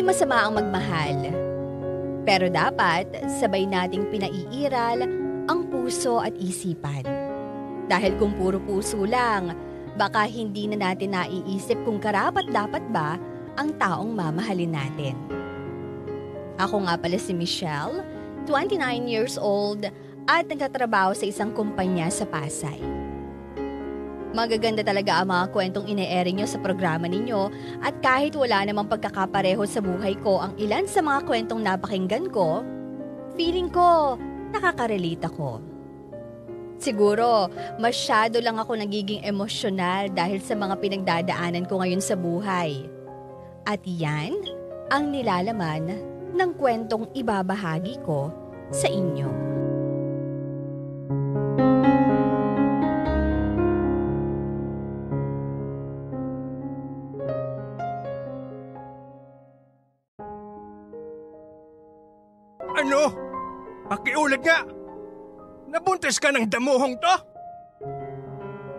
masama ang magmahal. Pero dapat sabay nating pinaiiral ang puso at isipan. Dahil kung puro puso lang, baka hindi na natin naiisip kung karapat-dapat ba ang taong mamahalin natin. Ako nga pala si Michelle, 29 years old at nagtatrabaho sa isang kumpanya sa Pasay. Magaganda talaga ang mga kwentong ine-air nyo sa programa ninyo at kahit wala namang pagkakapareho sa buhay ko ang ilan sa mga kwentong napakinggan ko, feeling ko nakaka-relate ako. Siguro, masyado lang ako nagiging emosyonal dahil sa mga pinagdadaanan ko ngayon sa buhay. At yan ang nilalaman ng kwentong ibabahagi ko sa inyo. Ano? Pakiulit nga! Nabuntis ka ng damuhong to?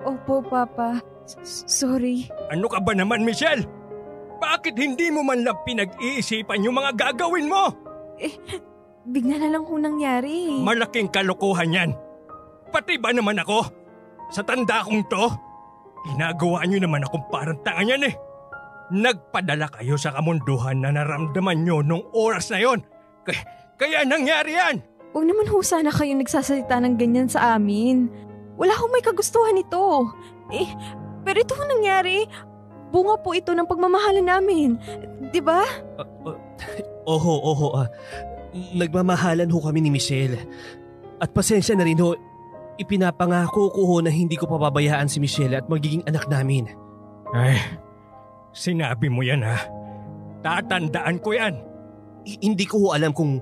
Opo, Papa. Sorry. Ano ka ba naman, Michelle? Bakit hindi mo man lang pinag-iisipan yung mga gagawin mo? Bigla na lang ho nangyari. Malaking kalokohan yan. Pati ba naman ako? Sa tanda kong to, ginagawa niyo naman akong parang tanga niyan eh. Nagpadala kayo sa kamunduhan na naramdaman nyo nung oras na yon. Kaya nangyari yan. Huwag naman ho sana kayo nagsasalita ng ganyan sa amin. Wala akong may kagustuhan nito. Pero ito nangyari. Bunga po ito ng pagmamahalan namin. Diba? Oho. Nagmamahalan ho kami ni Michelle. At pasensya na rin ho, ipinapangako ko ho na hindi ko pababayaan si Michelle at magiging anak namin. Ay, sinabi mo yan ha. Tatandaan ko yan. Hindi ko ho alam kung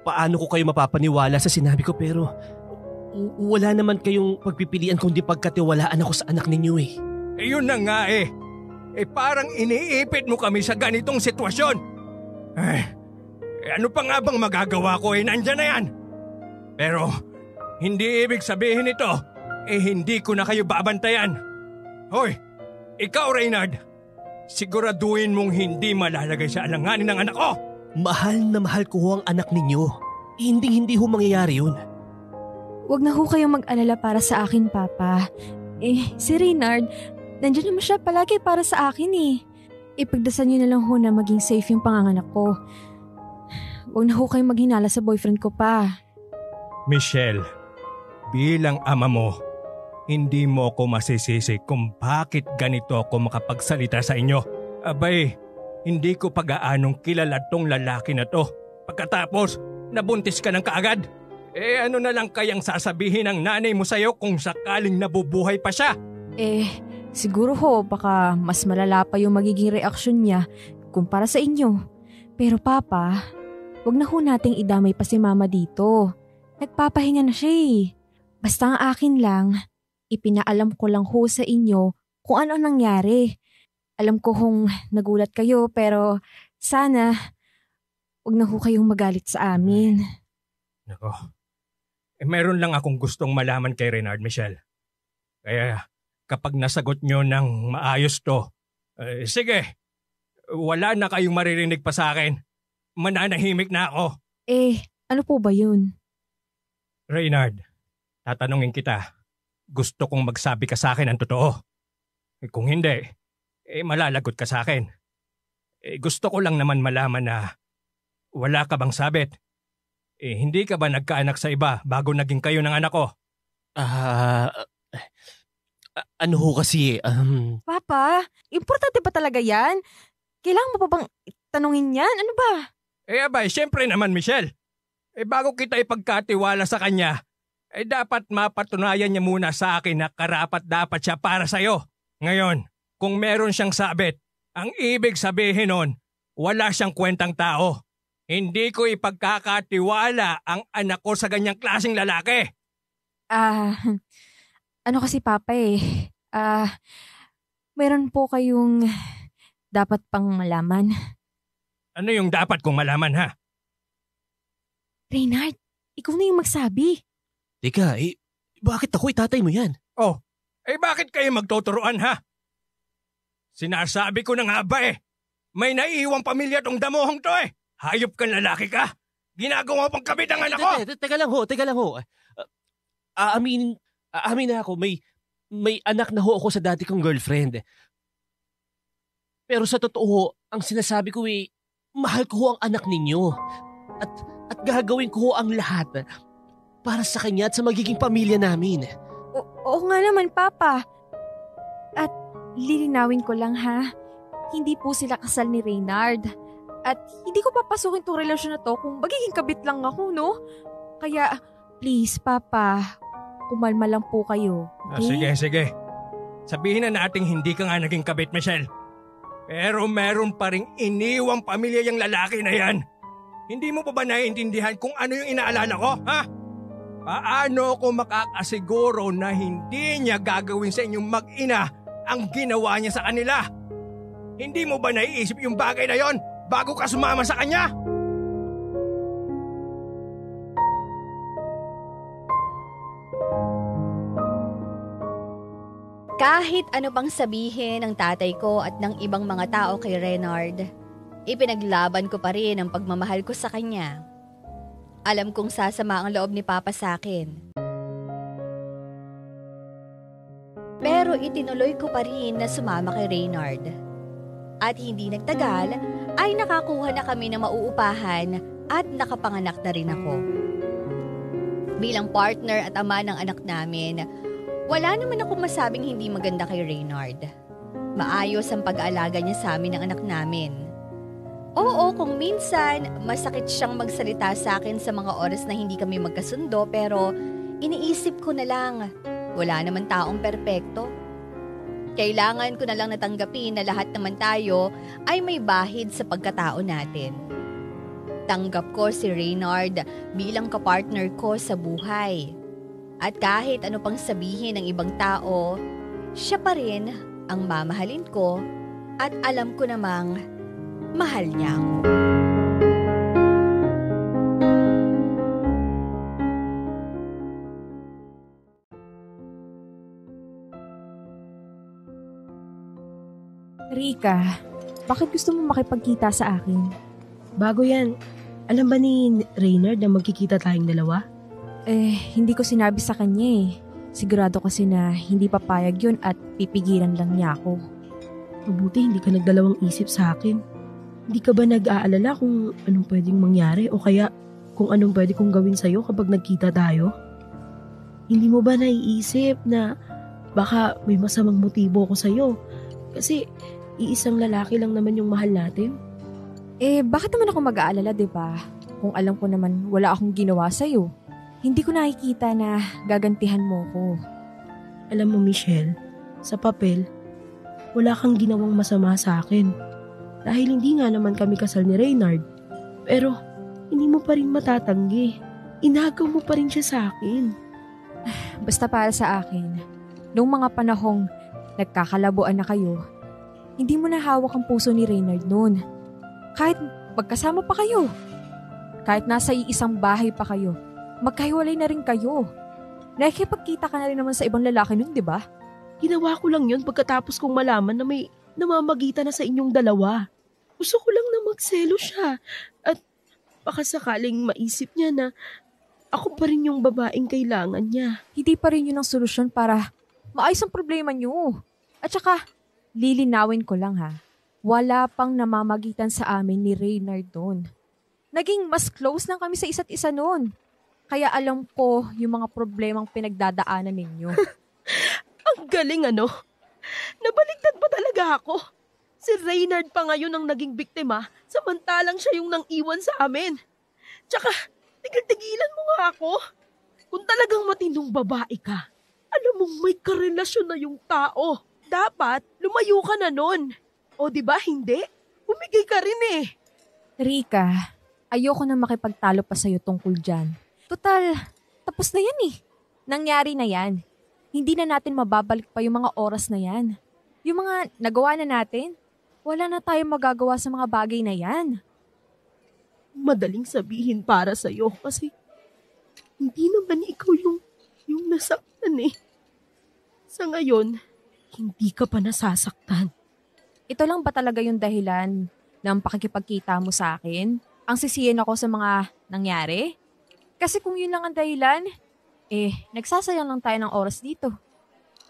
paano ko kayo mapapaniwala sa sinabi ko pero wala naman kayong pagpipilian kundi pagkatiwalaan ako sa anak ninyo eh. Yun na nga eh. Parang iniipit mo kami sa ganitong sitwasyon. Ano pa nga bang magagawa ko nandyan na yan. Pero hindi ibig sabihin ito hindi ko na kayo babantayan. Hoy, ikaw Reynard, siguraduhin mong hindi malalagay sa alanganin ng anak ko. Mahal na mahal ko ho ang anak ninyo. Hindi ho mangyayari yun. Huwag na ho kayong mag-alala para sa akin, Papa. Si Reynard, nandiyan naman siya palagi para sa akin eh. Ipagdasal niyo na lang ho na maging safe yung panganganak ko. Huwag na ho kayong maghinala sa boyfriend ko pa. Michelle, bilang ama mo, hindi mo ko masisisi kung bakit ganito ako makapagsalita sa inyo. Abay, hindi ko pag-aanong kilala tong lalaki na to. Pagkatapos, nabuntis ka ng kaagad. Ano na lang kayang sasabihin ng nanay mo sa'yo kung sakaling nabubuhay pa siya? Siguro ho, baka mas malala pa yung magiging reaksyon niya kumpara sa inyo. Pero Papa, wag na ho nating idamay pa si Mama dito. Nagpapahinga na siya eh. Basta ang akin lang, ipinaalam ko lang ho sa inyo kung ano nangyari. Alam ko hong nagulat kayo pero sana wag na ho kayong magalit sa amin. Nako, meron lang akong gustong malaman kay Reynard, Michelle. Kaya kapag nasagot nyo ng maayos to, sige, wala na kayong maririnig pa sa akin. Mananahimik na ako. Ano po ba yun? Reynard, tatanungin kita. Gusto kong magsabi ka sa akin ang totoo. Kung hindi, malalagot ka sa akin. Gusto ko lang naman malaman na wala ka bang sabit. Hindi ka ba nagkaanak sa iba bago naging kayo ng anak ko? Ano ho kasi Papa, importante pa talaga yan? Kailangan mo pa bang tanungin yan? Ano ba? Abay, syempre naman Michelle. Bago kita ipagkatiwala sa kanya, dapat mapatunayan niya muna sa akin na karapat-dapat siya para sa'yo. Ngayon, kung meron siyang sabit, ang ibig sabihin nun, wala siyang kwentang tao. Hindi ko ipagkakatiwala ang anak ko sa ganyang klaseng lalaki. Ano kasi Papa meron po kayong dapat pang malaman. Ano yung dapat kong malaman ha? Reynard, ikaw na yung magsabi. Teka, bakit ako itatay mo yan? Bakit kayo magtuturuan ha? Sinasabi ko na nga ba May naiiwang pamilya tong damuhong to eh. Hayop kang lalaki ka. Ginagawa pang kabit ang anak ko. Teka lang ho. Amin na ako, may anak na ho ako sa dati kong girlfriend. Pero sa totoo, ang sinasabi ko mahal ko ho ang anak ninyo. At gagawin ko ho ang lahat para sa kanya at sa magiging pamilya namin. Oo nga naman, Papa. At lilinawin ko lang ha, hindi po sila kasal ni Reynard. At hindi ko papasukin tong relasyon na to kung magiging kabit lang ako, no? Kaya, please, Papa, kumalma lang po kayo. Okay? Sige. Sabihin na nating hindi ka nga naging kabit, Michelle. Pero meron pa ring iniwang pamilya yung lalaki na yan. Hindi mo pa ba naiintindihan kung ano yung inaalala ko, ha? Paano ko makakasiguro na hindi niya gagawin sa inyong mag-ina ang ginawa niya sa kanila? Hindi mo ba naiisip yung bagay na yon bago ka sumama sa kanya? Kahit ano pang sabihin ng tatay ko at ng ibang mga tao kay Reynard, ipinaglaban ko pa rin ang pagmamahal ko sa kanya. Alam kong sasama ang loob ni Papa sa akin. Pero itinuloy ko pa rin na sumama kay Reynard. At hindi nagtagal ay nakakuha na kami ng mauupahan at nakapanganak na rin ako. Bilang partner at ama ng anak namin, wala naman akong masabing hindi maganda kay Reynard. Maayos ang pag-aalaga niya sa amin ng anak namin. Oo, kung minsan masakit siyang magsalita sa akin sa mga oras na hindi kami magkasundo, pero iniisip ko na lang, wala naman taong perpekto. Kailangan ko na lang natanggapin na lahat naman tayo ay may bahid sa pagkatao natin. Tanggap ko si Reynard bilang kapartner ko sa buhay. At kahit ano pang sabihin ng ibang tao, siya pa rin ang mamahalin ko at alam ko namang mahal niya ako. Rika, bakit gusto mo makipagkita sa akin? Bago yan, alam ba ni Reynard na magkikita tayong dalawa? Hindi ko sinabi sa kanya eh. Sigurado kasi na hindi papayag yun at pipigilan lang niya ako. Mabuti hindi ka nagdalawang isip sa akin. Hindi ka ba nag-aalala kung anong pwedeng mangyari o kaya kung anong pwede kong gawin sa'yo kapag nagkita tayo? Hindi mo ba naiisip na baka may masamang motibo ko sa'yo? Kasi iisang lalaki lang naman yung mahal natin. Bakit naman ako mag-aalala, diba? Kung alam ko naman wala akong ginawa sa'yo. Hindi ko nakikita na gagantihan mo ko. Alam mo, Michelle, sa papel, wala kang ginawang masama sa akin. Dahil hindi nga naman kami kasal ni Reynard. Pero, hindi mo pa rin matatanggi. Inagaw mo pa rin siya sa akin. Basta para sa akin, noong mga panahong nagkakalabuan na kayo, hindi mo na hawak ang puso ni Reynard noon. Kahit magkasama pa kayo. Kahit nasa iisang bahay pa kayo, magkahiwalay na rin kayo. Nakikipagkita ka na rin naman sa ibang lalaki nun, di ba? Ginawa ko lang yun pagkatapos kong malaman na may namamagitan na sa inyong dalawa. Gusto ko lang na magselo siya. At baka sakaling maisip niya na ako pa rin yung babaeng kailangan niya. Hindi pa rin yun ang solusyon para maayos ang problema niyo. At saka, lilinawin ko lang ha, wala pang namamagitan sa amin ni Reynard doon. Naging mas close lang kami sa isa't isa noon. Kaya alam ko yung mga problemang pinagdadaanan ninyo. Ang galing ano? Nabaligtad pa talaga ako. Si Reynard pa ngayon ang naging biktima, samantalang siya yung nang iwan sa amin. Tsaka, tigil-tigilan mo nga ako. Kung talagang matinong babae ka, alam mong may karelasyon na yung tao. Dapat, lumayo ka na nun. O di ba hindi? Umigay ka rin eh. Rika, ayoko na makipagtalo pa sa'yo tungkol dyan. Total, tapos na yan eh. Nangyari na yan. Hindi na natin mababalik pa yung mga oras na yan. Yung mga nagawa na natin, wala na tayong magagawa sa mga bagay na yan. Madaling sabihin para sa'yo kasi hindi naman ikaw yung nasaktan eh. Sa ngayon, hindi ka pa nasasaktan. Ito lang ba talaga yung dahilan ng pakikipagkita mo sa akin? Ang sisihin ako sa mga nangyari? Kasi kung yun lang ang dahilan, nagsasayang lang tayo ng oras dito.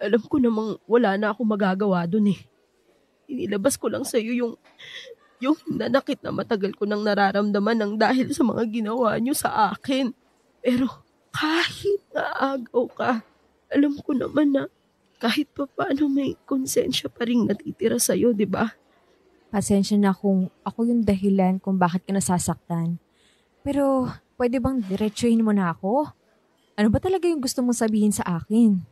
Alam ko namang wala na akong magagawa dun eh. Inilabas ko lang sa'yo yung nanakit na matagal ko nang nararamdaman ng dahil sa mga ginawa niyo sa akin. Pero kahit naagaw ka, alam ko naman na kahit pa paano may konsensya pa rin natitira sa'yo, di ba? Pasensya na kung ako yung dahilan kung bakit ka nasasaktan. Pero pwede bang diretsuhin mo na ako? Ano ba talaga yung gusto mong sabihin sa akin?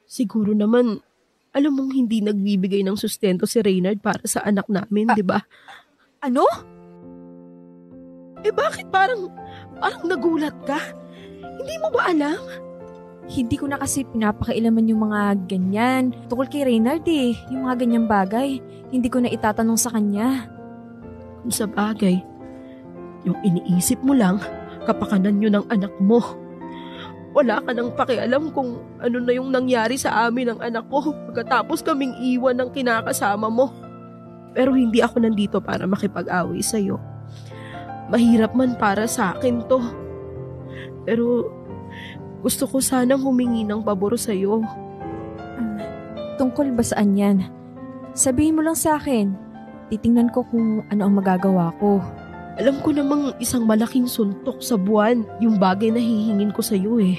Siguro naman, alam mong hindi nagbibigay ng sustento si Reynard para sa anak namin, di ba? Ano? Bakit parang nagulat ka? Hindi mo ba alam? Hindi ko na kasi pinapakailaman yung mga ganyan. Tungkol kay Reynard yung mga ganyang bagay. Hindi ko na itatanong sa kanya. Kung sa bagay, yung iniisip mo lang, kapakanan nyo ng anak mo. Wala ka nang pakialam kung ano na yung nangyari sa amin ng anak ko pagkatapos kaming iwan ng kinakasama mo. Pero hindi ako nandito para makipag-away sa'yo. Mahirap man para sa akin to. Pero gusto ko sanang humingi ng pabor sa'yo. Tungkol ba saan yan? Sabihin mo lang sa akin. Titingnan ko kung ano ang magagawa ko. Alam ko namang isang malaking suntok sa buwan yung bagay na hihingin ko sa'yo eh.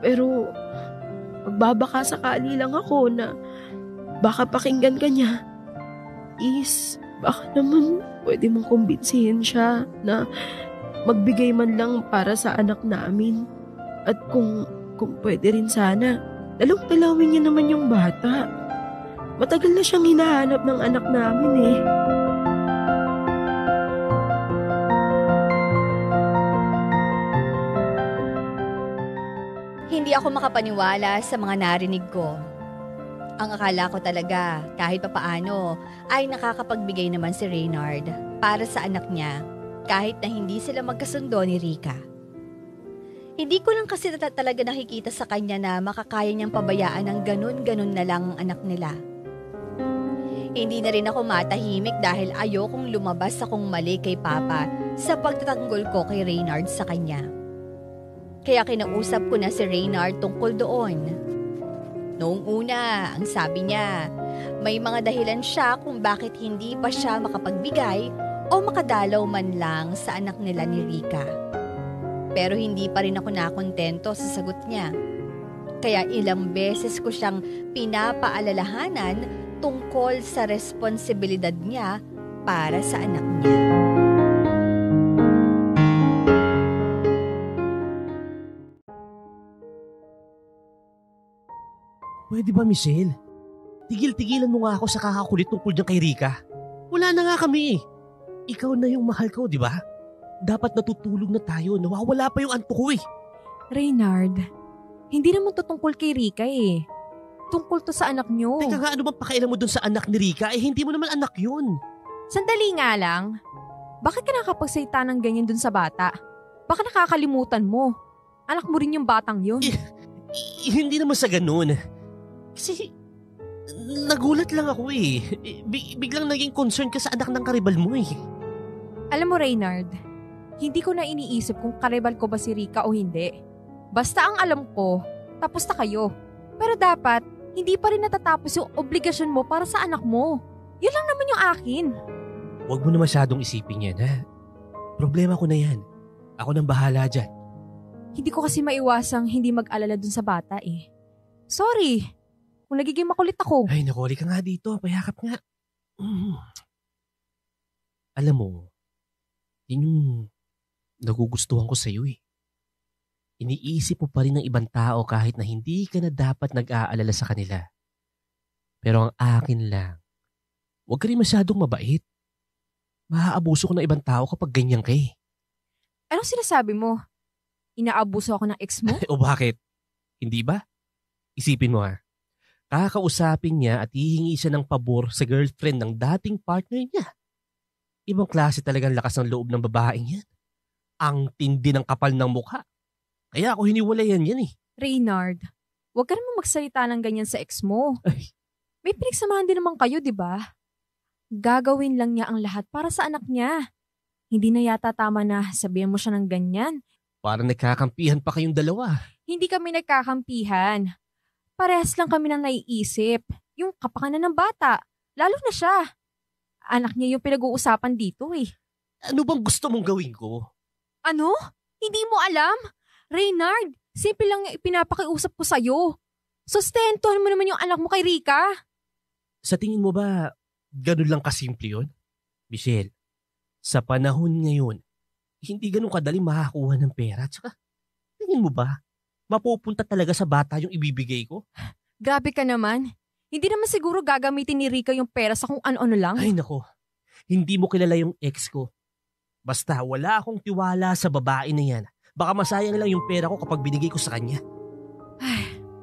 Pero magbabaka sakali lang ako na baka pakinggan ka niya. Baka naman pwede mong kumbinsihin siya na magbigay man lang para sa anak namin. At kung pwede rin sana, dalawin niya naman yung bata. Matagal na siyang hinahanap ng anak namin eh. Hindi ako makapaniwala sa mga narinig ko. Ang akala ko talaga, kahit papaano, ay nakakapagbigay naman si Reynard para sa anak niya, kahit na hindi sila magkasundo ni Rika. Hindi ko lang kasi talaga nakikita sa kanya na makakaya niyang pabayaan ng ganun-ganun na lang ang anak nila. Hindi na rin ako matahimik dahil ayokong lumabas akong mali kay Papa sa pagtatanggol ko kay Reynard sa kanya. Kaya kinausap ko na si Reynard tungkol doon. Noong una, ang sabi niya, may mga dahilan siya kung bakit hindi pa siya makapagbigay o makadalaw man lang sa anak nila ni Rika. Pero hindi pa rin ako nakontento sa sagot niya. Kaya ilang beses ko siyang pinapaalalahanan tungkol sa responsibilidad niya para sa anak niya. Pwede ba, Michelle? Tigil-tigilan mo nga ako sa kakakulit tungkol dyan kay Rika. Wala na nga kami eh. Ikaw na yung mahal ko, di ba? Dapat natutulog na tayo. Nawawala pa yung antok ko eh. Reynard, hindi naman to tungkol kay Rika eh. Tungkol to sa anak nyo. Teka nga, ano bang pakailan mo dun sa anak ni Rika? Hindi mo naman anak yun. Sandali nga lang. Bakit ka nakapagsalita ng ganyan dun sa bata? Baka nakakalimutan mo. Anak mo rin yung batang yun. Hindi naman sa ganun. Kasi nagulat lang ako eh. Biglang naging concern ka sa anak ng karibal mo eh. Alam mo Reynard, hindi ko na iniisip kung karibal ko ba si Rika o hindi. Basta ang alam ko, tapos na kayo. Pero dapat, hindi pa rin natatapos yung obligasyon mo para sa anak mo. Yun lang naman yung akin. Huwag mo na masyadong isipin yan ha. Problema ko na yan. Ako nang bahala dyan. Hindi ko kasi maiwasang hindi mag-alala dun sa bata eh. Sorry, kung nagiging makulit ako. Ay, nakuli ka nga dito. Payakap nga. Alam mo, yun yung nagugustuhan ko sa'yo eh. Iniisip mo pa rin ng ibang tao kahit na hindi ka na dapat nag-aalala sa kanila. Pero ang akin lang, huwag ka rin masyadong mabait. Maaabuso ko ng ibang tao kapag ganyan ka eh. Anong sinasabi mo? Inaabuso ako ng ex mo? O bakit? Hindi ba? Isipin mo ha. Kakausapin niya at hihingi siya ng pabor sa girlfriend ng dating partner niya. Ibang klase talagang lakas ng loob ng babaeng yan. Ang tindi ng kapal ng mukha. Kaya ako hiniwalayan yan eh. Reynard, huwag ka naman magsalita ng ganyan sa ex mo. Ay. May pinagsamahan din naman kayo, di ba? Gagawin lang niya ang lahat para sa anak niya. Hindi na yata tama na sabihin mo siya ng ganyan. Para nagkakampihan pa kayong dalawa. Hindi kami nagkakampihan. Parehas lang kami nang naiisip. Yung kapakanan ng bata. Lalo na siya. Anak niya yung pinag-uusapan dito eh. Ano bang gusto mong gawin ko? Ano? Hindi mo alam? Reynard, simple lang yung ipinapakiusap ko sa'yo. Sustentuhan mo naman yung anak mo kay Rika. Sa tingin mo ba, ganun lang kasimple yun? Michelle, sa panahon ngayon, hindi ganun kadali makakuha ng pera. Tsaka, tingin mo ba, mapupunta talaga sa bata yung ibibigay ko? Grabe ka naman. Hindi naman siguro gagamitin ni Rika yung pera sa kung ano-ano lang. Ay nako, hindi mo kilala yung ex ko. Basta wala akong tiwala sa babae na yan. Baka masayang lang yung pera ko kapag binigay ko sa kanya.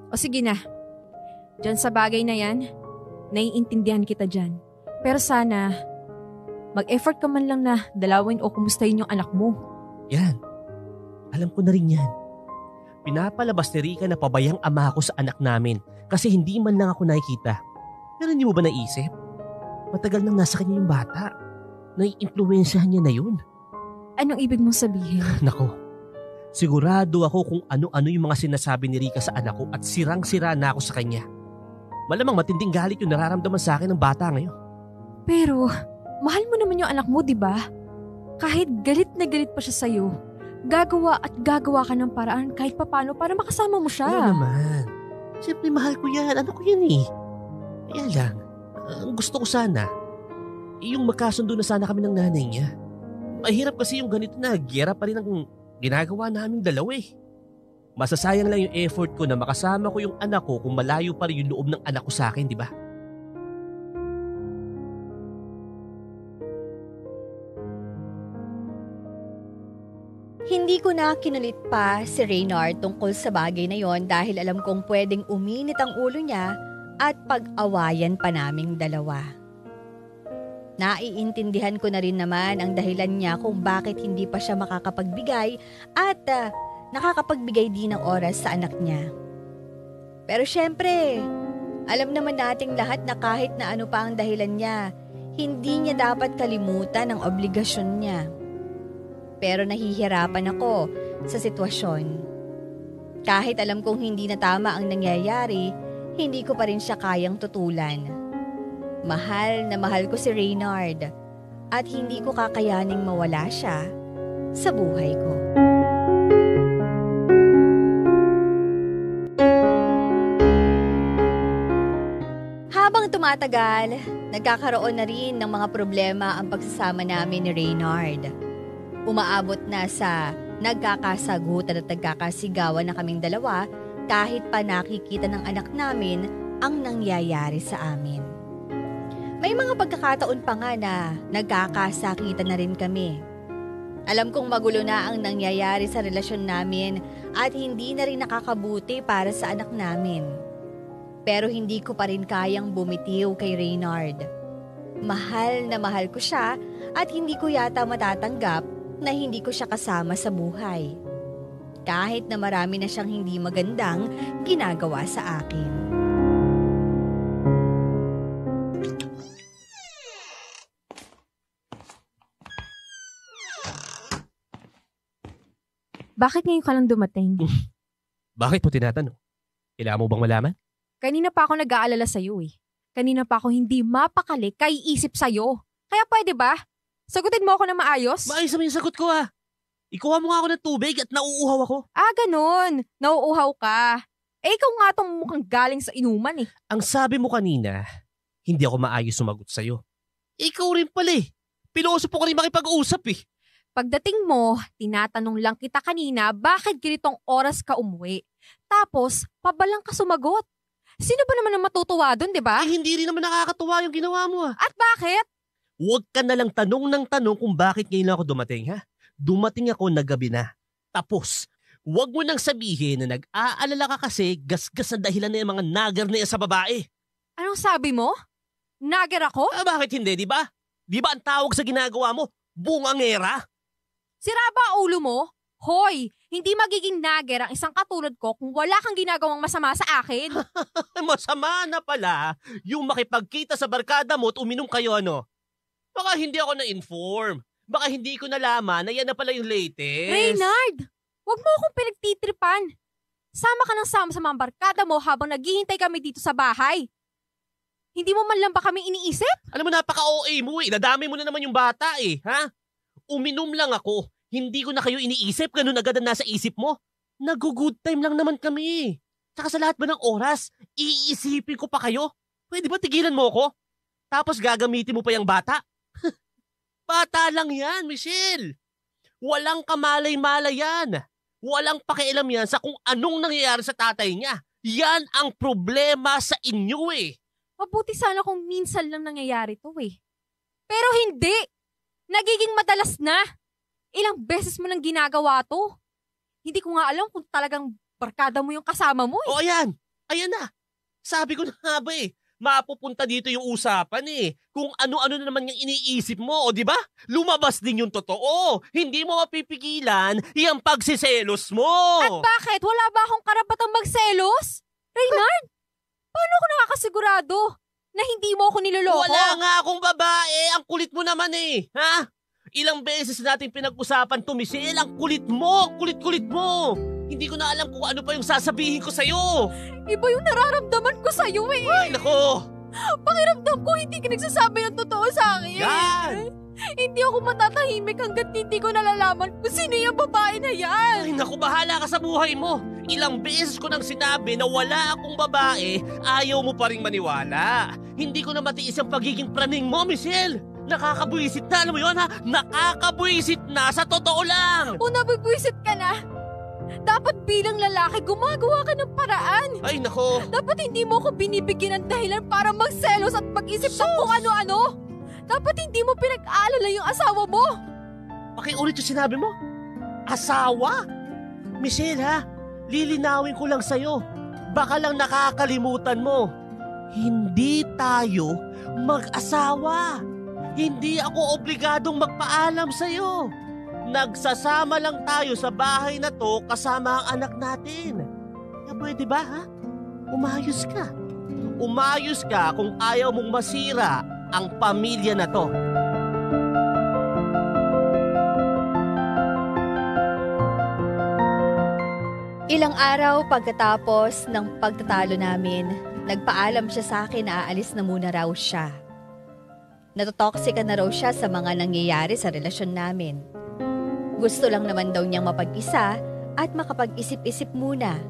O sige na. Diyan sa bagay na yan, naiintindihan kita dyan. Pero sana, mag-effort ka man lang na dalawin o kumustahin yung anak mo. Yan. Alam ko na rin yan. Pinapalabas ni Rika na pabayang ama ako sa anak namin kasi hindi man lang ako nakikita. Pero hindi mo ba naisip? Matagal nang nasa kanya yung bata. Nai-impluwensyahan niya na yun. Anong ibig mong sabihin? Nako, sigurado ako kung ano-ano yung mga sinasabi ni Rika sa anak ko at sirang-sira na ako sa kanya. Malamang matinding galit yung nararamdaman sa akin ng bata ngayon. Pero, mahal mo naman yung anak mo, di ba? Kahit galit na galit pa siya sa'yo, gagawa at gagawa ka ng paraan kahit papano para makasama mo siya. Ano naman? Siyempre mahal ko yan. Ano ko yan eh. Kaya lang, ang gusto ko sana, yung magkasundo na sana kami ng nanay niya. Mahirap kasi yung ganito na gera pa rin ang ginagawa naming dalawa eh. Masasayang lang yung effort ko na makasama ko yung anak ko kung malayo pa rin yung loob ng anak ko sa akin, di ba? Hindi ko na kinulit pa si Reynard tungkol sa bagay na yon dahil alam kong pwedeng uminit ang ulo niya at pag-awayan pa naming dalawa. Naiintindihan ko na rin naman ang dahilan niya kung bakit hindi pa siya makakapagbigay at nakakapagbigay din ng oras sa anak niya. Pero syempre, alam naman nating lahat na kahit na ano pa ang dahilan niya, hindi niya dapat kalimutan ang obligasyon niya. Pero nahihirapan ako sa sitwasyon. Kahit alam kong hindi na tama ang nangyayari, hindi ko pa rin siya kayang tutulan. Mahal na mahal ko si Reynard at hindi ko kakayaning mawala siya sa buhay ko. Habang tumatagal, nagkakaroon na rin ng mga problema ang pagsasama namin ni Reynard. Umaabot na sa nagkakasagutan at nagkakasigawan na kaming dalawa kahit pa nakikita ng anak namin ang nangyayari sa amin. May mga pagkakataon pa nga na nagkakasakitan na rin kami. Alam kong magulo na ang nangyayari sa relasyon namin at hindi na rin nakakabuti para sa anak namin. Pero hindi ko pa rin kayang bumitiw kay Reynard. Mahal na mahal ko siya at hindi ko yata matatanggap na hindi ko siya kasama sa buhay. Kahit na marami na siyang hindi magandang ginagawa sa akin. Bakit ngayon ka lang dumating? Bakit mo tinatanong? Kailangan mo bang malaman? Kanina pa ako nag-aalala sa'yo eh. Kanina pa ako hindi mapakali kaiisip sa'yo. Kaya pwede ba? Sagutin mo ako na maayos? Maayos naman yung sagot ko ah. Ikuha mo nga ako ng tubig at nauuhaw ako. Ah, ganun. Nauuhaw ka. Eh, ikaw nga tong mukhang galing sa inuman eh. Ang sabi mo kanina, hindi ako maayos sumagot sa'yo. Ikaw rin pala eh. Piloso po ka rin makipag-usap eh. Pagdating mo, tinatanong lang kita kanina bakit ganitong oras ka umuwi. Tapos, pabalang ka sumagot. Sino ba naman ang matutuwa dun, di ba? Eh, hindi rin naman nakakatuwa yung ginawa mo ah. At bakit? Huwag ka na lang tanong ng tanong kung bakit ngayon ako dumating ha. Dumating ako na gabi na. Tapos, huwag mo nang sabihin na nag-aalala ka kasi gasgas ang dahilan na yung mga nagar na yan sa babae. Anong sabi mo? Nager ako? Ah, bakit hindi, di ba? Di ba ang tawag sa ginagawa mo? Bungangera? Sira ba ang ulo mo? Hoy, hindi magiging nager ang isang katulad ko kung wala kang ginagawang masama sa akin. Masama na pala yung makipagkita sa barkada mo at uminom kayo ano. Baka hindi ako na-inform. Baka hindi ko nalaman na yan na pala yung latest. Reynard! Huwag mo akong pinagtitripan. Sama ka ng sama sa mga barkada mo habang naghihintay kami dito sa bahay. Hindi mo man lang ba kami iniisip? Alam mo, napaka-OA mo eh. Nadami mo na naman yung bata eh. Ha? Uminom lang ako. Hindi ko na kayo iniisip. Ganun agad ang nasa isip mo. Nag-good time lang naman kami. Tsaka sa lahat ba ng oras, iisipin ko pa kayo? Pwede ba tigilan mo ko? Tapos gagamitin mo pa yung bata? Bata lang yan, Michelle. Walang kamalay-malay yan. Walang pakialam yan sa kung anong nangyayari sa tatay niya. Yan ang problema sa inyo eh. Mabuti sana kung minsan lang nangyayari to eh. Pero hindi! Nagiging madalas na. Ilang beses mo nang ginagawa to. Hindi ko nga alam kung talagang barkada mo yung kasama mo eh. O ayan, ayan na. Sabi ko na nga ba eh. Mapupunta dito yung usapan eh. Kung ano-ano na naman yung iniisip mo, o di ba? Lumabas din yung totoo. Hindi mo mapipigilan yung pagsiselos mo. At bakit? Wala ba akong karapatang magselos? Reynard, paano ako nakakasigurado na hindi mo ako niloloko? Wala nga akong babae. Ang kulit mo naman eh. Ha? Ilang beses natin pinag-usapan to, Michelle. Ang kulit mo. Kulit-kulit mo. Hindi ko na alam kung ano pa yung sasabihin ko sa'yo. Iba yung nararamdaman ko sa'yo eh. Ay, nako. Pakiramdam ko hindi ka nagsasabi ng totoo sa akin. Yan. Hindi ako matatahimik hanggat hindi ko nalalaman kung sino yung babae na yan. Ay, naku, bahala ka sa buhay mo. Ilang beses ko nang sinabi na wala akong babae, ayaw mo pa rin maniwala. Hindi ko na matiis ang pagiging praning mo, Michelle. Nakakabwisit na, alam mo yun ha? Nakakabwisit na, sa totoo lang. O nabibwisit ka na? Dapat bilang lalaki, gumagawa ka ng paraan. Ay, nako. Dapat hindi mo ko binibigyan ng dahilan para magselos at mag-isip ng kung ano-ano. Dapat hindi mo pinag-aalala yung asawa mo. Pakiulit yung sinabi mo. Asawa? Michelle ha, lilinawin ko lang sa'yo. Baka lang nakakalimutan mo. Hindi tayo mag-asawa. Hindi ako obligadong magpaalam sa'yo. Nagsasama lang tayo sa bahay na to kasama ang anak natin. Kaya pwede ba ha? Umayos ka. Umayos ka kung ayaw mong masira ang pamilya na to. Ilang araw pagkatapos ng pagtatalo namin, nagpaalam siya sa akin na aalis na muna raw siya. Natotoxica na raw siya sa mga nangyayari sa relasyon namin. Gusto lang naman daw niyang mapag-isa at makapag-isip-isip muna.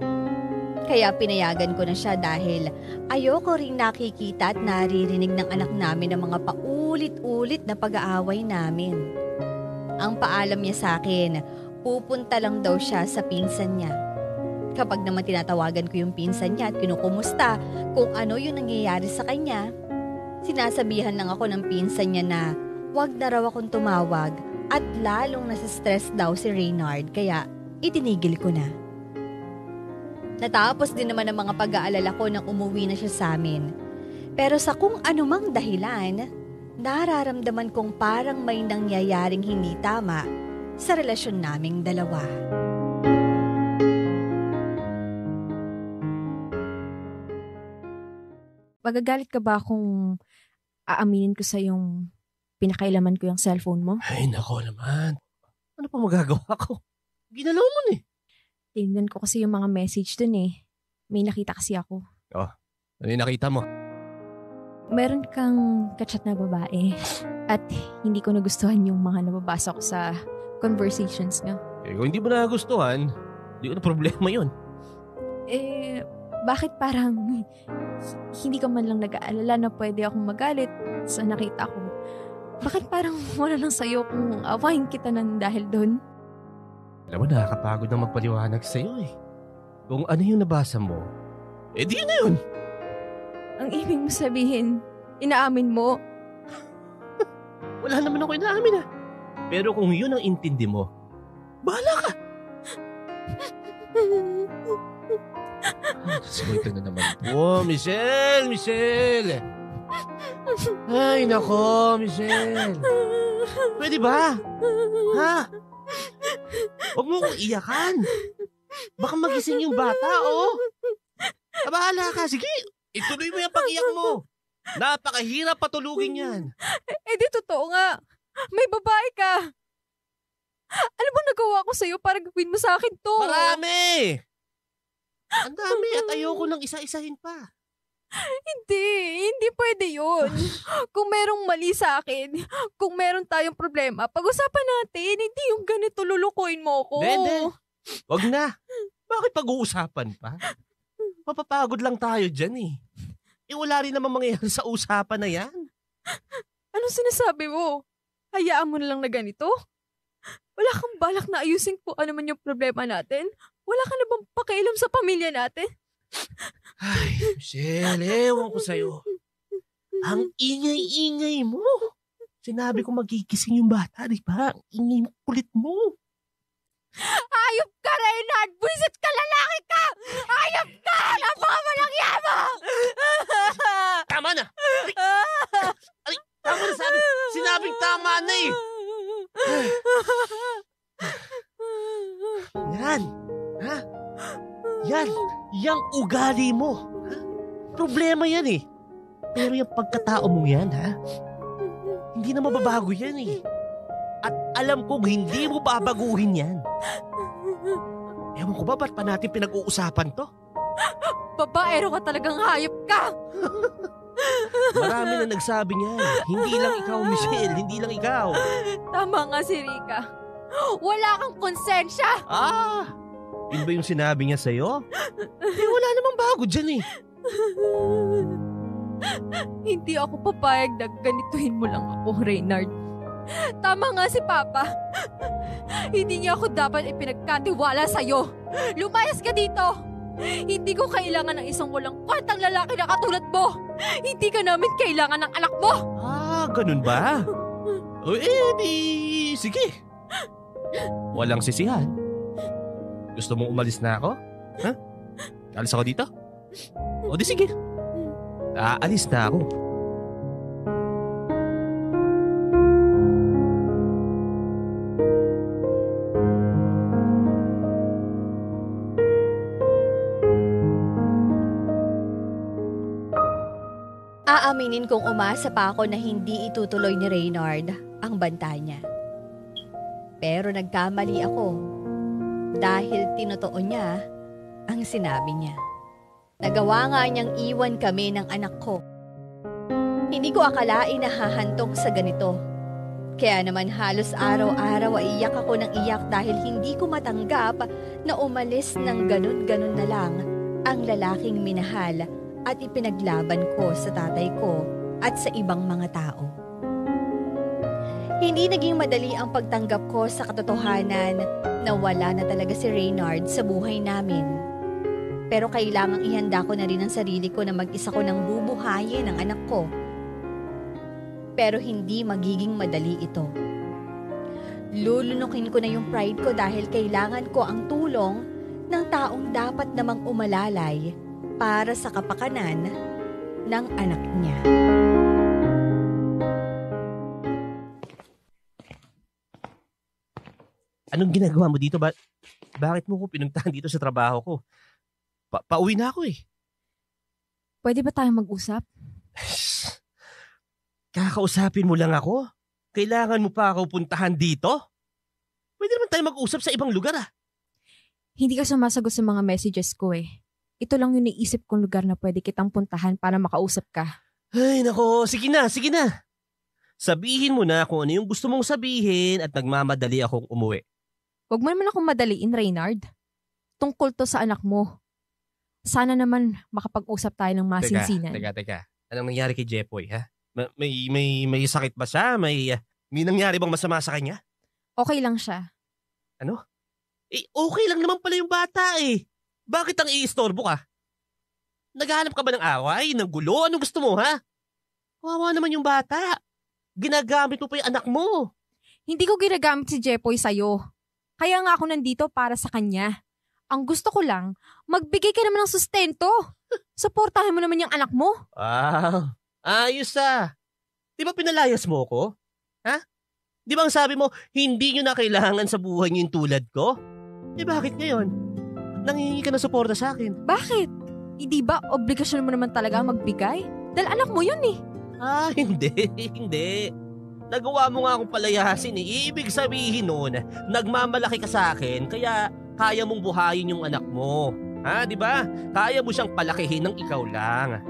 Kaya pinayagan ko na siya dahil ayoko ring nakikita at naririnig ng anak namin ang mga paulit-ulit na pag-aaway namin. Ang paalam niya sa akin, pupunta lang daw siya sa pinsan niya. Kapag naman tinatawagan ko yung pinsan niya at kinukumusta kung ano yung nangyayari sa kanya, sinasabihan lang ako ng pinsan niya na wag na raw akong tumawag at lalong nasa-stress daw si Reynard kaya itinigil ko na. Natapos din naman ang mga pag-aalala ko nang umuwi na siya sa amin. Pero sa kung anumang dahilan, nararamdaman kong parang may nangyayaring hindi tama sa relasyon naming dalawa. Magagalit ka ba kung aaminin ko sa yung pinakailaman ko yung cellphone mo? Ay, nako naman. Ano pa magagawa ko? Ginalaw mo eh. Tingnan ko kasi yung mga message dun eh. May nakita kasi ako. Oh, ano yung nakita mo? Meron kang kachat na babae at hindi ko nagustuhan yung mga nababasa ko sa conversations niya. Eh, kung hindi mo nagustuhan, hindi ko na problema yun. Eh, bakit parang hindi ka man lang nag-aalala na pwede akong magalit sa nakita ko? Bakit parang wala lang sa'yo kung awahin kita ng dahil doon? Alam mo, nakakapagod na magpaliwanag sa'yo eh. Kung ano yung nabasa mo, eh di na yun. Ang ibig mo sabihin, inaamin mo? Wala naman ako inaamin ah. Pero kung yun ang intindi mo, bahala ka. Sige, ito na naman po. Michelle! Michelle! Ay, nako, Michelle. Pwede ba? Ha? Huwag mo kong iyakan. Baka magising yung bata, oh. Bahala ka. Sige, ituloy mo yung pag-iyak mo. Napakahirap patulugin yan. Di totoo nga. May babae ka. Ano bang nagawa ko sa'yo para gawin mo sa akin to? Marami! Ang dami at ayoko nang isa-isahin pa. Hindi pwede yun. Kung merong mali sa akin, kung meron tayong problema, pag-usapan natin. Hindi yung ganito lulukuin mo ko. Hindi. Wag na. Bakit pag-uusapan pa? Mapapagod lang tayo dyan eh. Wala rin naman mangyayari sa usapan na yan. Anong sinasabi mo? Hayaan mo na lang na ganito? Wala kang balak na ayusin kung ano man yung problema natin? Wala ka na bang pakialam sa pamilya natin? Ay, Michelle, ewan ko sa'yo. Ang ingay-ingay mo. Sinabi ko magigising yung bata, di ba? Ang ingay mo, kulit mo. Ayop ka, Reynard! Buisit ka, lalaki ka! Ayop ka! Napakamalang yama! Tama na! Ay, tama na sabi. Sinabing tama na eh. Yan. Ha? Yan. Yang ugali mo. Ha? Problema yan eh. Pero yung pagkatao mo yan, ha? Hindi na mababago yan eh. At alam kong hindi mo babaguhin yan. Ewan ko ba, ba't pa natin pinag-uusapan to? Babaero ka talagang hayop ka! Marami na nagsabi niyan. Hindi lang ikaw, Michelle. Hindi lang ikaw. Tama nga si Rika. Wala kang konsensya! Yun ba yung sinabi niya sa'yo? Wala namang bago dyan eh. Hindi ako papayag na ganituhin mo lang ako, Reynard. Tama nga si Papa. Hindi niya ako dapat ipinagkatiwala sa'yo. Lumayas ka dito! Hindi ko kailangan ng isang walang kwentang lalaki na katulad mo. Hindi ka namin kailangan ng anak mo. Ganun ba? O sige. Walang sisihan. Gusto mong umalis na ako? Ha? Alis ako dito? O di sige. Aalis na ako. Aaminin kong umasa pa ako na hindi itutuloy ni Reynard ang banta niya. Pero nagkamali ako dahil tinotoo niya ang sinabi niya. Nagawa nga niyang iwan kami ng anak ko. Hindi ko akalain na hahantong sa ganito. Kaya naman halos araw-araw ay iyak ako ng iyak dahil hindi ko matanggap na umalis ng ganun-ganun na lang ang lalaking minahal at ipinaglaban ko sa tatay ko at sa ibang mga tao. Hindi naging madali ang pagtanggap ko sa katotohanan na wala na talaga si Reynard sa buhay namin. Pero kailangang ihanda ko na rin ang sarili ko na mag-isa ko nang bubuhayin ang anak ko. Pero hindi magiging madali ito. Lulunukin ko na yung pride ko dahil kailangan ko ang tulong ng taong dapat namang umalalay para sa kapakanan ng anak niya. Anong ginagawa mo dito? Bakit mo ko pinuntahan dito sa trabaho ko? Pauwi na ako eh. Pwede ba tayong mag-usap? Kakausapin mo lang ako? Kailangan mo pa ako puntahan dito? Pwede naman tayo mag-usap sa ibang lugar ah. Hindi ka sumasagot sa mga messages ko eh. Ito lang yung naisip kong lugar na pwede kitang puntahan para makausap ka. Ay nako, sige na. Sabihin mo na kung ano yung gusto mong sabihin at nagmamadali akong umuwi. Huwag mo naman akong madaliin, Reynard. Tungkol to sa anak mo. Sana naman makapag-usap tayo ng masinsinan. Teka. Anong nangyari kay Jepoy, ha? May sakit ba siya? May nangyari bang masama sa kanya? Okay lang siya. Ano? Okay lang naman pala yung bata eh. Bakit ang iistorbo ka? Naghahanap ka ba ng away, ng gulo? Anong gusto mo, ha? Kawawa naman yung bata. Ginagamit mo pa yung anak mo. Hindi ko ginagamit si Jepoy sa'yo. Kaya nga ako nandito para sa kanya. Ang gusto ko lang, magbigay ka naman ng sustento. Suportahan mo naman yung anak mo. Ayos ah. Di ba pinalayas mo ko? Ha? Di ba ang sabi mo, hindi nyo na kailangan sa buhay nyo yung tulad ko? Bakit ngayon? Nangingi ka ng suporta sa akin. Bakit? Hindi ba obligasyon mo naman talaga magbigay? Dahil anak mo yun eh. Hindi, hindi. Nagawa mo nga akong palayasin eh. Ibig sabihin nun, nagmamalaki ka sa akin, kaya kaya mong buhayin yung anak mo. Di ba? Kaya mo siyang palakihin ng ikaw lang.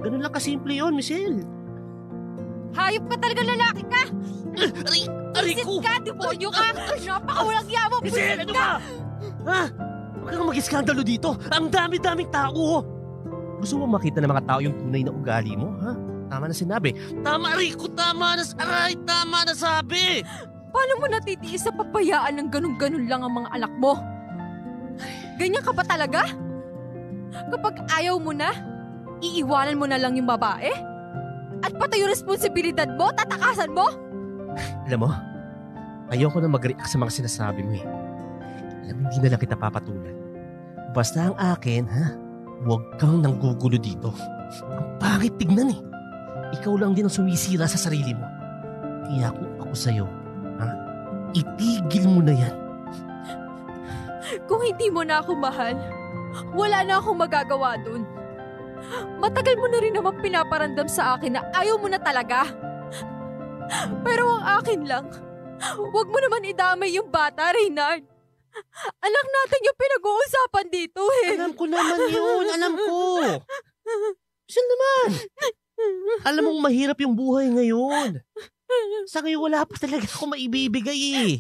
Ganun lang kasimple yun, Michelle. Hayop ka talaga, lalaki ka! Aray ko! Isit ka, demonyo ka! Napakawalang yamo! Michelle, ano ba? Huwag kang mag-iskandalo dito. Ang dami-daming tao. Gusto mo makita ng mga tao yung tunay na ugali mo, ha? Tama na sinabi. Tama, Rico! Tama na sabi! Paano mo natitiis sa papayaan ng ganun-ganun lang ang mga anak mo? Ganyan ka ba talaga? Kapag ayaw mo na, iiwanan mo na lang yung babae? At pati yung responsibilidad mo, tatakasan mo? Alam mo, ayoko na mag-react sa mga sinasabi mo eh. Alam mo, hindi na lang kita papatulan. Basta ang akin, huwag kang nanggugulo dito. Ang pangit tignan eh. Ikaw lang din ang sumisira sa sarili mo. Kaya kung ako sa'yo, itigil mo na yan. Kung hindi mo na ako mahal, wala na akong magagawa dun. Matagal mo na rin naman pinaparamdam sa akin na ayaw mo na talaga. Pero ang akin lang, huwag mo naman idamay yung bata, Reynard. Anak natin yung pinag-uusapan dito eh. Alam ko naman yun, alam ko. Saan naman? Alam mong mahirap yung buhay ngayon. Sa ngayon wala pa talaga ako maibibigay eh.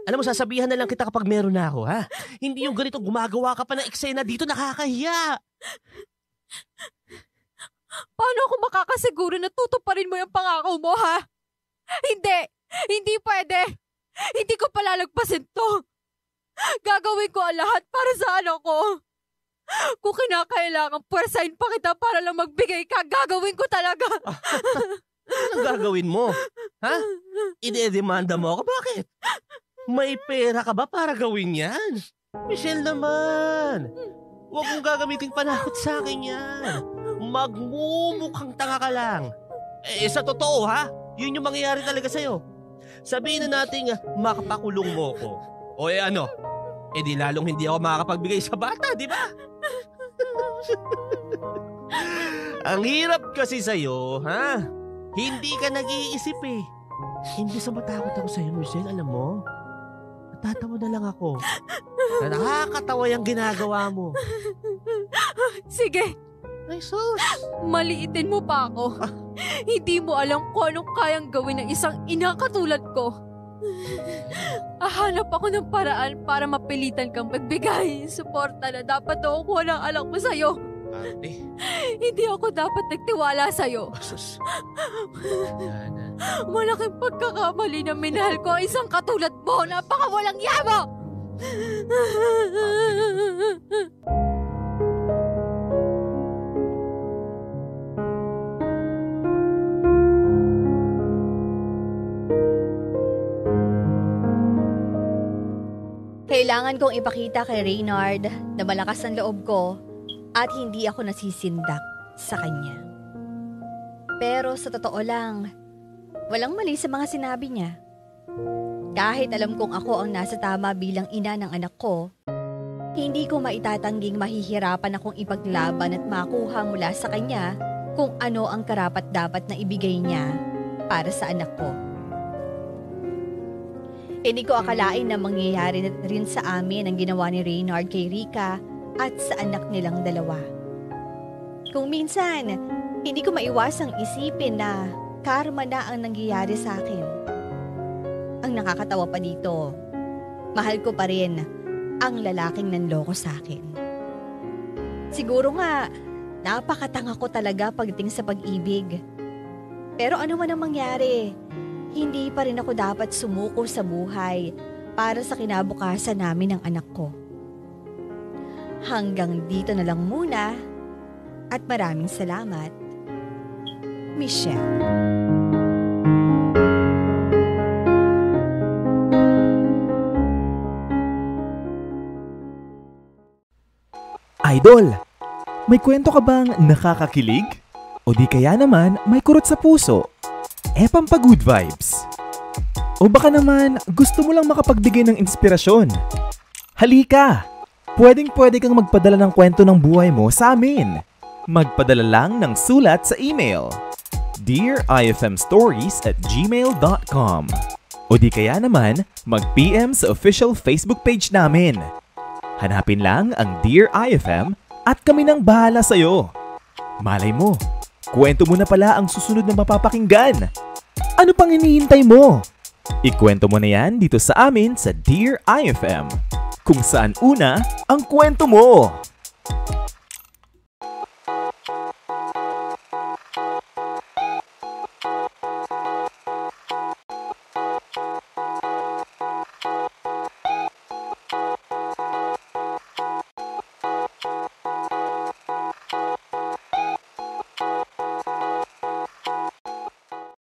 Alam mo, sasabihan na lang kita kapag meron na ako, ha? Hindi yung ganito gumagawa ka pa ng eksena dito, nakakahiya. Paano ako makakasiguro na tutuparin mo yung pangako mo, ha? Hindi pwede. Hindi ko palalagpasin to. Gagawin ko ang lahat para sa anak ko. Kung kinakailangan, pwersahin pa kita para lang magbigay ka, gagawin ko talaga. Anong gagawin mo? Ha? Ide-demanda mo ako? Bakit? May pera ka ba para gawin yan? Michelle naman. Huwag mong gagamitin panakot sa akin yan. Magmumukhang tanga ka lang. Sa totoo ha, yun yung mangyayari talaga sa'yo. Sabihin na natin makapakulong mo ko. O ano? Di lalong hindi ako makakapagbigay sa bata, di ba? Ang hirap kasi sa'yo, ha? Hindi ka nag-iisip eh. Hindi sa matakot ako sa'yo, Michelle, alam mo? Natatawa na lang ako. Nakakatawa yung ginagawa mo. Sige. Ay, sus. Maliitin mo pa ako. Hindi mo alam kung anong kayang gawin ng isang ina katulad ko. Ahanap ako ng paraan para mapilitan kang magbigay suporta na dapat nakukuha ng anak mo sa'yo. Ate. Hindi ako dapat nagtiwala sa'yo. Sus. Malaking pagkakamali na minahal ko ang isang katulad mo. Napakawalang yamo! Kailangan kong ipakita kay Reynard na malakas ang loob ko at hindi ako nasisindak sa kanya. Pero sa totoo lang, walang mali sa mga sinabi niya. Kahit alam kong ako ang nasa tama bilang ina ng anak ko, hindi ko maitatangging mahihirapan akong ipaglaban at makuha mula sa kanya kung ano ang karapat-dapat na ibigay niya para sa anak ko. Hindi ko akalain na mangyayari rin sa amin ang ginawa ni Reynard kay Rika at sa anak nilang dalawa. Kung minsan, hindi ko maiwasang isipin na karma na ang nangyayari sa akin. Ang nakakatawa pa dito, mahal ko pa rin ang lalaking nanloko sa akin. Siguro nga, napakatanga ko talaga pagdating sa pag-ibig. Pero ano man ang mangyari, hindi pa rin ako dapat sumuko sa buhay para sa kinabukasan namin ng anak ko. Hanggang dito na lang muna at maraming salamat, Michelle. Idol, may kwento ka bang nakakakilig? O di kaya naman may kurot sa puso? Pampagood vibes. O baka naman gusto mo lang makapagbigay ng inspirasyon? Halika! Pwedeng-pwede kang magpadala ng kwento ng buhay mo sa amin. Magpadala lang ng sulat sa email dearifmstories@gmail.com o di kaya naman mag-PM sa official Facebook page namin. Hanapin lang ang Dear IFM at kami nang bahala sa'yo. Malay mo, kwento mo na pala ang susunod na mapapakinggan. Ano pang hinihintay mo? Ikwento mo na yan dito sa amin sa Dear IFM, kung saan una ang kwento mo.